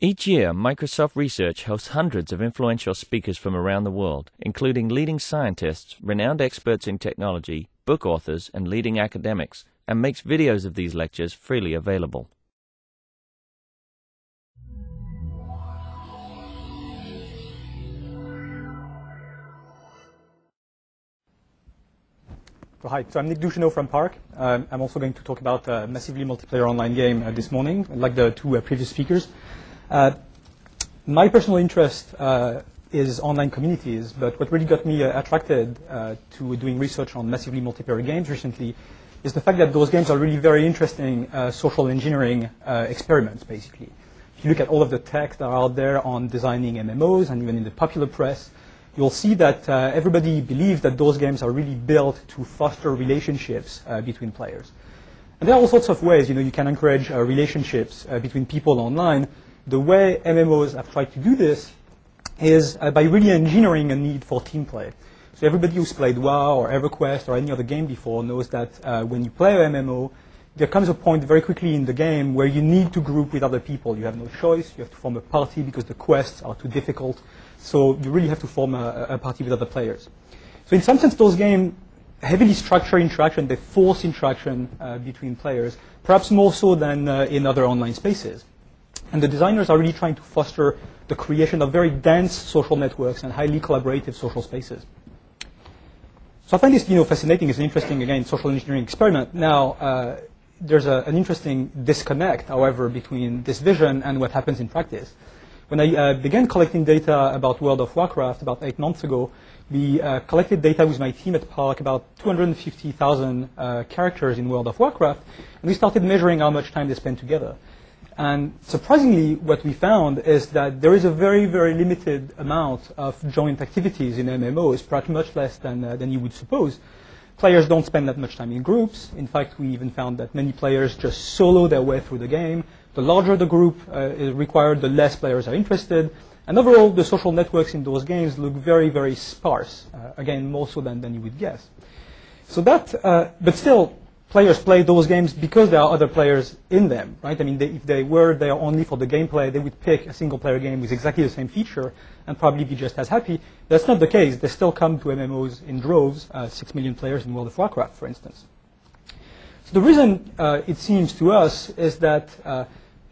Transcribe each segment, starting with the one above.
Each year, Microsoft Research hosts hundreds of influential speakers from around the world, including leading scientists, renowned experts in technology, book authors, and leading academics, and makes videos of these lectures freely available. So hi, so I'm Nick Ducheneau from Park. I'm also going to talk about a massively multiplayer online game this morning, like the two previous speakers. My personal interest is online communities, but what really got me attracted to doing research on massively multiplayer games recently is the fact that those games are really very interesting social engineering experiments, basically. If you look at all of the tech that are out there on designing MMOs and even in the popular press, you'll see that everybody believes that those games are really built to foster relationships between players. And there are all sorts of ways, you can encourage relationships between people online. The way MMOs have tried to do this is by really engineering a need for team play. So everybody who's played WoW or EverQuest or any other game before knows that when you play an MMO, there comes a point very quickly in the game where you need to group with other people. You have no choice. You have to form a party because the quests are too difficult. So you really have to form a party with other players. So in some sense, those games heavily structure interaction. They force interaction between players, perhaps more so than in other online spaces. And the designers are really trying to foster the creation of very dense social networks and highly collaborative social spaces. So I find this fascinating. It's an interesting, again, social engineering experiment. Now, there's an interesting disconnect, however, between this vision and what happens in practice. When I began collecting data about World of Warcraft about 8 months ago, we collected data with my team at Park about 250,000 characters in World of Warcraft, and we started measuring how much time they spend together. And surprisingly, what we found is that there is a very, very limited amount of joint activities in MMOs, perhaps much less than you would suppose. Players don't spend that much time in groups. In fact, we even found that many players just solo their way through the game. The larger the group is required, the less players are interested. And overall, the social networks in those games look very, very sparse, again, more so than you would guess. So that, but still, players play those games because there are other players in them, right? I mean, if they were there only for the gameplay, they would pick a single-player game with exactly the same feature and probably be just as happy. That's not the case. They still come to MMOs in droves, 6 million players in World of Warcraft, for instance. So the reason it seems to us is that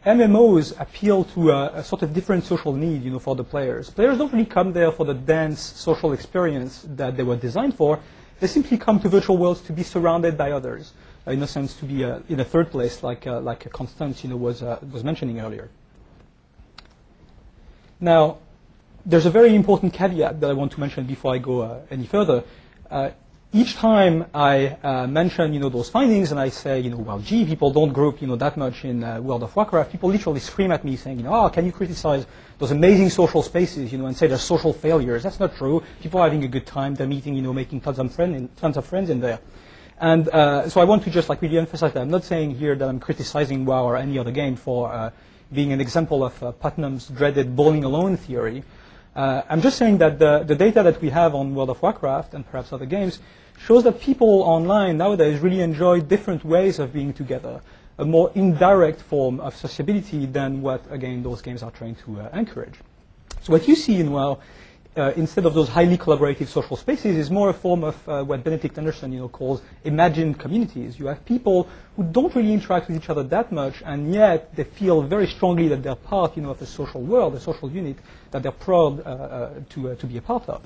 MMOs appeal to a sort of different social need, for the players. Players don't really come there for the dense social experience that they were designed for. They simply come to virtual worlds to be surrounded by others, in a sense, to be in a third place, like Constance, was mentioning earlier. Now, there's a very important caveat that I want to mention before I go any further. Each time I mention, those findings, and I say, well, gee, people don't group, that much in World of Warcraft, people literally scream at me saying, oh, can you criticize those amazing social spaces, and say they're social failures? That's not true. People are having a good time. They're meeting, making tons of friends in there. And so I want to just really emphasize that. I'm not saying here that I'm criticizing WoW or any other game for being an example of Putnam's dreaded bowling alone theory. I'm just saying that the data that we have on World of Warcraft and perhaps other games shows that people online nowadays really enjoy different ways of being together, a more indirect form of sociability than what, again, those games are trying to encourage. So what you see in WoW, instead of those highly collaborative social spaces, is more a form of what Benedict Anderson calls imagined communities. You have people who don't really interact with each other that much, and yet they feel very strongly that they're part of a social world, a social unit that they're proud to be a part of.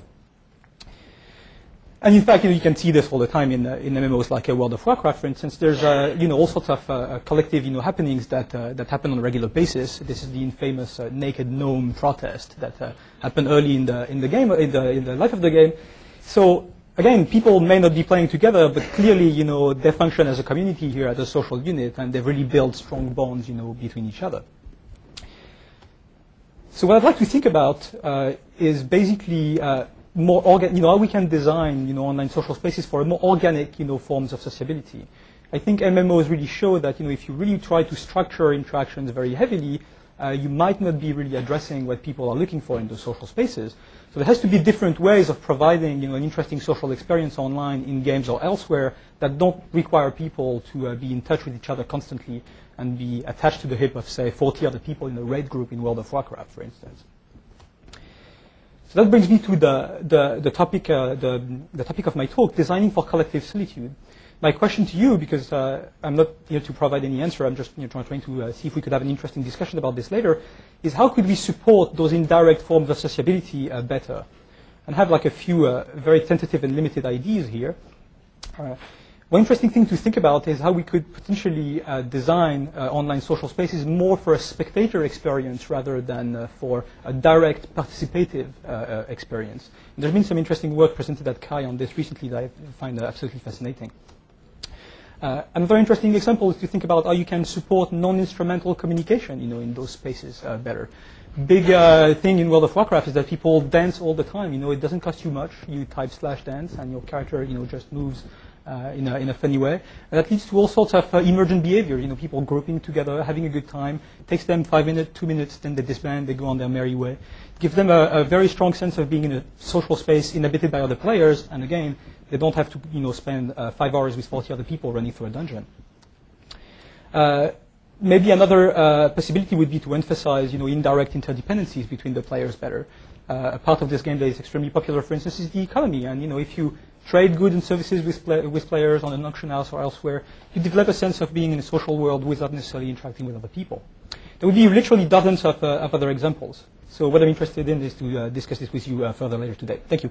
And in fact, you can see this all the time in MMOs like World of Warcraft, for instance. There's all sorts of collective happenings that happen on a regular basis. This is the infamous naked gnome protest that happened early in the game, in the life of the game. So again, people may not be playing together, but clearly, they function as a community here, as a social unit, and they really build strong bonds, between each other. So what I'd like to think about is basically how we can design, online social spaces for more organic, forms of sociability. I think MMOs really show that, if you really try to structure interactions very heavily, you might not be really addressing what people are looking for in those social spaces. So there has to be different ways of providing an interesting social experience online in games or elsewhere that don't require people to be in touch with each other constantly and be attached to the hip of, say, 40 other people in a raid group in World of Warcraft, for instance. So that brings me to the topic of my talk, designing for collective solitude. My question to you, because I'm not here to provide any answer, I'm just trying to see if we could have an interesting discussion about this later, is how could we support those indirect forms of sociability better? And have like a few very tentative and limited ideas here. One interesting thing to think about is how we could potentially design online social spaces more for a spectator experience rather than for a direct participative experience. And there's been some interesting work presented at CHI on this recently that I find absolutely fascinating. Another interesting example is to think about how you can support non-instrumental communication, in those spaces better. Big thing in World of Warcraft is that people dance all the time. It doesn't cost you much. You type /dance and your character, just moves in a funny way. And that leads to all sorts of emergent behavior. People grouping together, having a good time. It takes them 5 minutes, 2 minutes, then they disband, they go on their merry way. It gives them a very strong sense of being in a social space inhabited by other players. And again, they don't have to spend 5 hours with 40 other people running through a dungeon. Maybe another possibility would be to emphasize indirect interdependencies between the players better. A part of this game that is extremely popular, for instance, is the economy. And if you trade goods and services with players on an auction house or elsewhere, you develop a sense of being in a social world without necessarily interacting with other people. There would be literally dozens of other examples. So what I'm interested in is to discuss this with you further later today. Thank you.